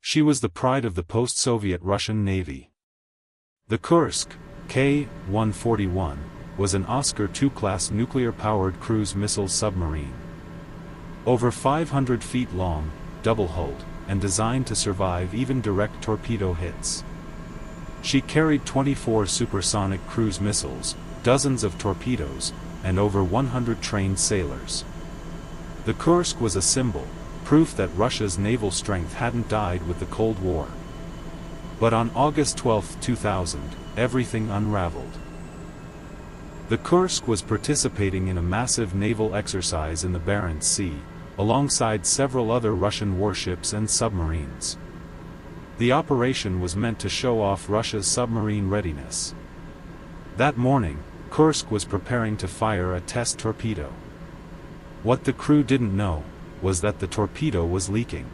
She was the pride of the post-Soviet Russian Navy. The Kursk, K-141, was an Oscar II-class nuclear-powered cruise missile submarine. Over 500 feet long, double-hulled, and designed to survive even direct torpedo hits. She carried 24 supersonic cruise missiles, dozens of torpedoes, and over 100 trained sailors. The Kursk was a symbol, proof that Russia's naval strength hadn't died with the Cold War. But on August 12, 2000, everything unraveled. The Kursk was participating in a massive naval exercise in the Barents Sea, alongside several other Russian warships and submarines. The operation was meant to show off Russia's submarine readiness. That morning, Kursk was preparing to fire a test torpedo. What the crew didn't know was that the torpedo was leaking.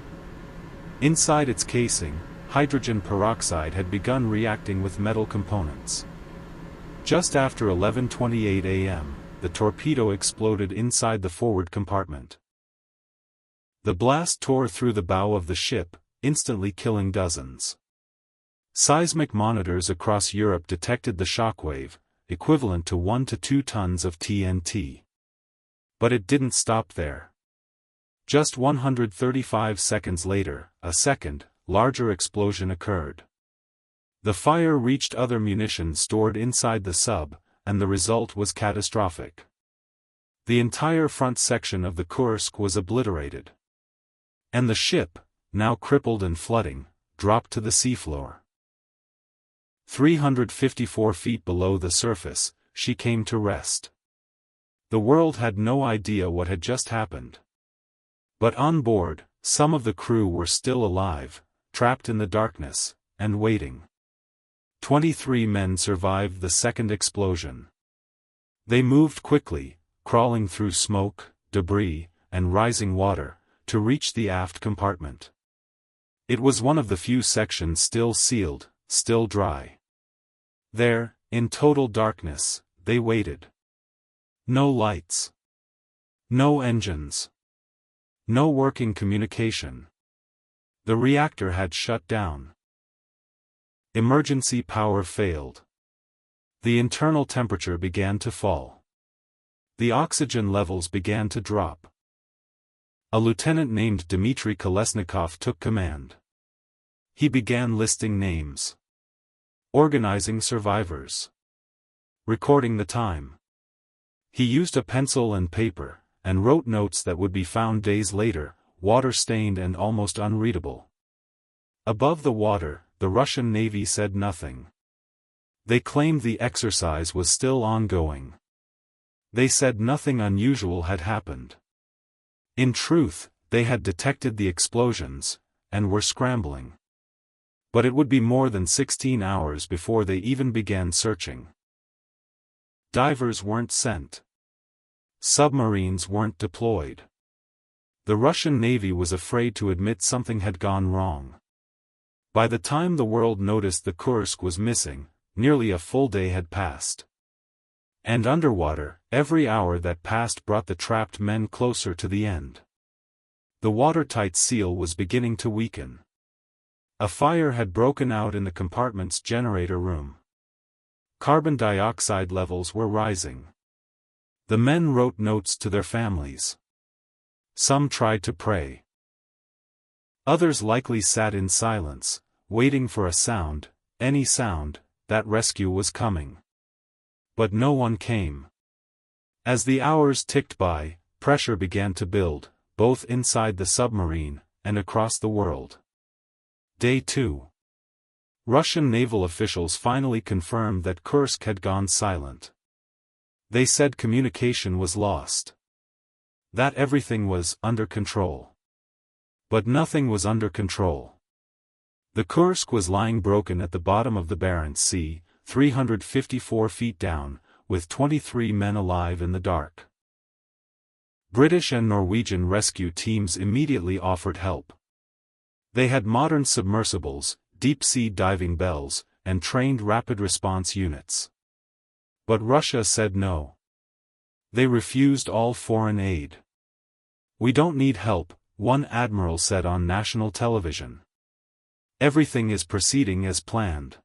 Inside its casing, hydrogen peroxide had begun reacting with metal components. Just after 11:28 a.m., the torpedo exploded inside the forward compartment. The blast tore through the bow of the ship, instantly killing dozens. Seismic monitors across Europe detected the shockwave, equivalent to 1 to 2 tons of TNT. But it didn't stop there. Just 135 seconds later, a second, larger explosion occurred. The fire reached other munitions stored inside the sub, and the result was catastrophic. The entire front section of the Kursk was obliterated. And the ship, now crippled and flooding, dropped to the seafloor. 354 feet below the surface, she came to rest. The world had no idea what had just happened. But on board, some of the crew were still alive, trapped in the darkness, and waiting. 23 men survived the second explosion. They moved quickly, crawling through smoke, debris, and rising water, to reach the aft compartment. It was one of the few sections still sealed, still dry. There, in total darkness, they waited. No lights. No engines. No working communication. The reactor had shut down. Emergency power failed. The internal temperature began to fall. The oxygen levels began to drop. A lieutenant named Dmitry Kolesnikov took command. He began listing names. Organizing survivors. Recording the time. He used a pencil and paper, and wrote notes that would be found days later, water-stained and almost unreadable. Above the water, the Russian Navy said nothing. They claimed the exercise was still ongoing. They said nothing unusual had happened. In truth, they had detected the explosions, and were scrambling. But it would be more than 16 hours before they even began searching. Divers weren't sent. Submarines weren't deployed. The Russian Navy was afraid to admit something had gone wrong. By the time the world noticed the Kursk was missing, nearly a full day had passed. And underwater, every hour that passed brought the trapped men closer to the end. The watertight seal was beginning to weaken. A fire had broken out in the compartment's generator room. Carbon dioxide levels were rising. The men wrote notes to their families. Some tried to pray. Others likely sat in silence, waiting for a sound, any sound, that rescue was coming. But no one came. As the hours ticked by, pressure began to build, both inside the submarine, and across the world. Day 2. Russian naval officials finally confirmed that Kursk had gone silent. They said communication was lost. That everything was under control. But nothing was under control. The Kursk was lying broken at the bottom of the Barents Sea, 354 feet down, with 23 men alive in the dark. British and Norwegian rescue teams immediately offered help. They had modern submersibles, deep-sea diving bells, and trained rapid response units. But Russia said no. They refused all foreign aid. "We don't need help," one admiral said on national television. Everything is proceeding as planned.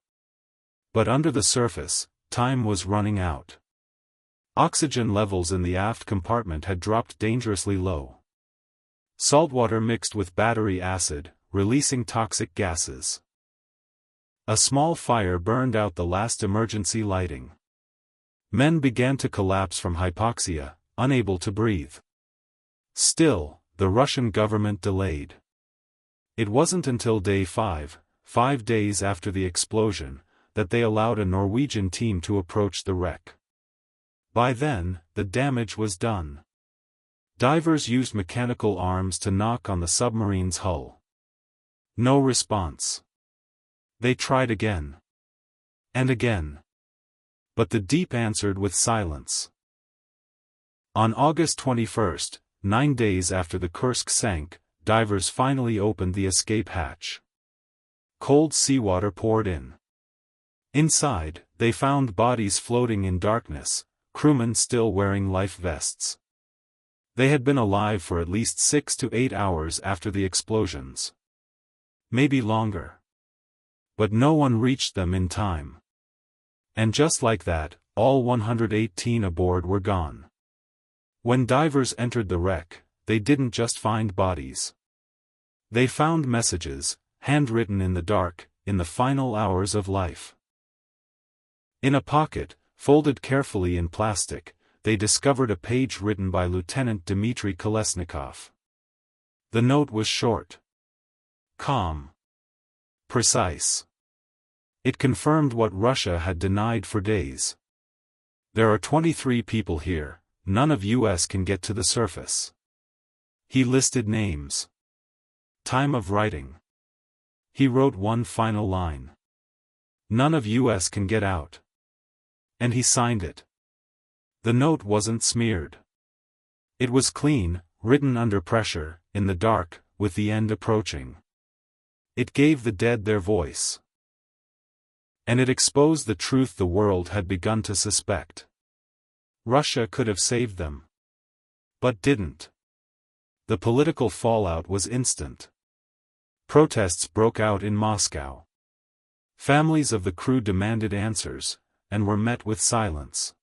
But under the surface, time was running out. Oxygen levels in the aft compartment had dropped dangerously low. Saltwater mixed with battery acid, releasing toxic gases. A small fire burned out the last emergency lighting. Men began to collapse from hypoxia, unable to breathe. Still, the Russian government delayed. It wasn't until day 5 days after the explosion, that they allowed a Norwegian team to approach the wreck. By then, the damage was done. Divers used mechanical arms to knock on the submarine's hull. No response. They tried again. And again. But the deep answered with silence. On August 21, 9 days after the Kursk sank, divers finally opened the escape hatch. Cold seawater poured in. Inside, they found bodies floating in darkness, crewmen still wearing life vests. They had been alive for at least 6 to 8 hours after the explosions. Maybe longer. But no one reached them in time. And just like that, all 118 aboard were gone. When divers entered the wreck, they didn't just find bodies. They found messages, handwritten in the dark, in the final hours of life. In a pocket, folded carefully in plastic, they discovered a page written by Lieutenant Dmitry Kolesnikov. The note was short. Calm. Precise. It confirmed what Russia had denied for days. There are 23 people here, none of US can get to the surface. He listed names. Time of writing. He wrote one final line. None of US can get out. And he signed it. The note wasn't smeared. It was clean, written under pressure, in the dark, with the end approaching. It gave the dead their voice. And it exposed the truth the world had begun to suspect. Russia could have saved them. But didn't. The political fallout was instant. Protests broke out in Moscow. Families of the crew demanded answers, and were met with silence.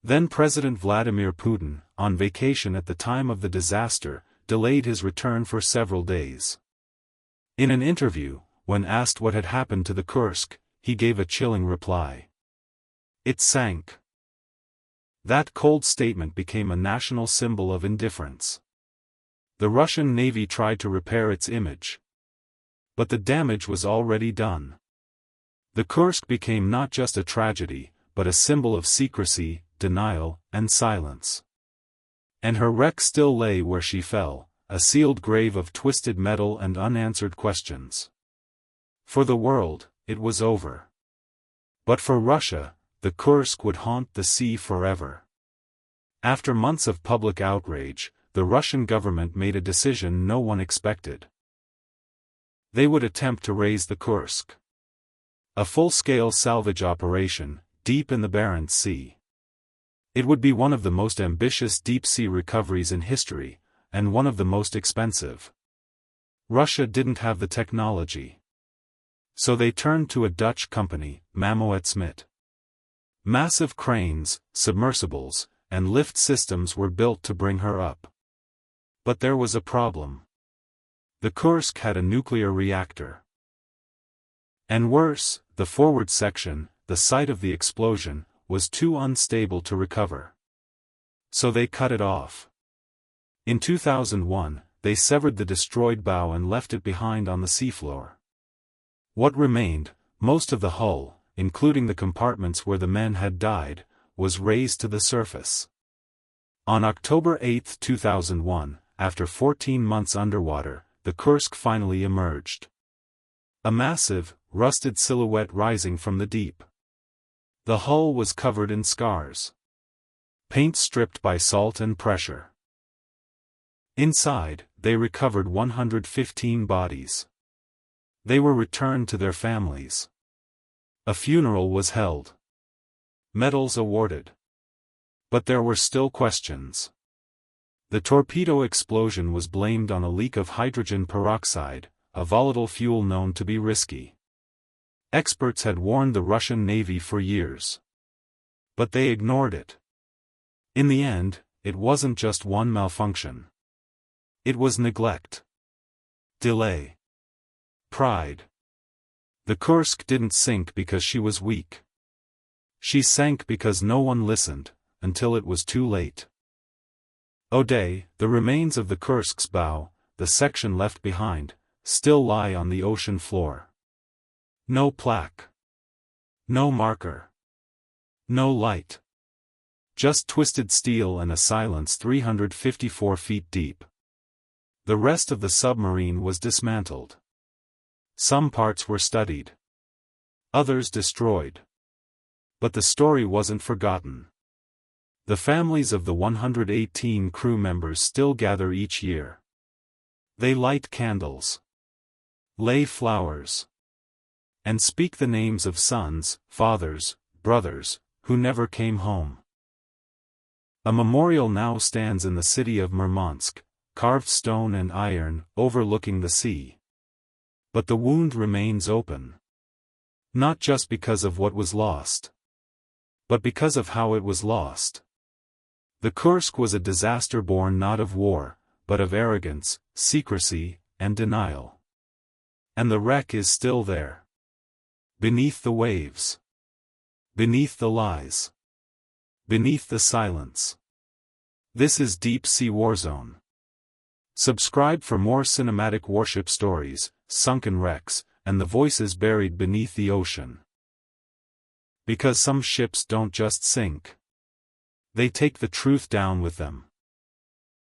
Then President Vladimir Putin, on vacation at the time of the disaster, delayed his return for several days. In an interview, when asked what had happened to the Kursk, he gave a chilling reply. It sank. That cold statement became a national symbol of indifference. The Russian Navy tried to repair its image. But the damage was already done. The Kursk became not just a tragedy, but a symbol of secrecy, denial, and silence. And her wreck still lay where she fell, a sealed grave of twisted metal and unanswered questions. For the world, it was over. But for Russia, the Kursk would haunt the sea forever. After months of public outrage, the Russian government made a decision no one expected. They would attempt to raise the Kursk. A full-scale salvage operation, deep in the Barents Sea. It would be one of the most ambitious deep-sea recoveries in history, and one of the most expensive. Russia didn't have the technology. So they turned to a Dutch company, Mammoet Smit. Massive cranes, submersibles, and lift systems were built to bring her up. But there was a problem. The Kursk had a nuclear reactor. And worse, the forward section, the site of the explosion, was too unstable to recover. So they cut it off. In 2001, they severed the destroyed bow and left it behind on the seafloor. What remained, most of the hull, including the compartments where the men had died, was raised to the surface. On October 8, 2001, after 14 months underwater, the Kursk finally emerged. A massive, rusted silhouette rising from the deep. The hull was covered in scars. Paint stripped by salt and pressure. Inside, they recovered 115 bodies. They were returned to their families. A funeral was held. Medals awarded. But there were still questions. The torpedo explosion was blamed on a leak of hydrogen peroxide, a volatile fuel known to be risky. Experts had warned the Russian Navy for years. But they ignored it. In the end, it wasn't just one malfunction. It was neglect. Delay. Pride. The Kursk didn't sink because she was weak. She sank because no one listened, until it was too late. Today, the remains of the Kursk's bow, the section left behind, still lie on the ocean floor. No plaque. No marker. No light. Just twisted steel and a silence 354 feet deep. The rest of the submarine was dismantled. Some parts were studied. Others destroyed. But the story wasn't forgotten. The families of the 118 crew members still gather each year. They light candles, lay flowers, and speak the names of sons, fathers, brothers, who never came home. A memorial now stands in the city of Murmansk, carved stone and iron, overlooking the sea. But the wound remains open. Not just because of what was lost, but because of how it was lost. The Kursk was a disaster born not of war, but of arrogance, secrecy, and denial. And the wreck is still there. Beneath the waves. Beneath the lies. Beneath the silence. This is Deep Sea Warzone. Subscribe for more cinematic warship stories, sunken wrecks, and the voices buried beneath the ocean. Because some ships don't just sink. They take the truth down with them.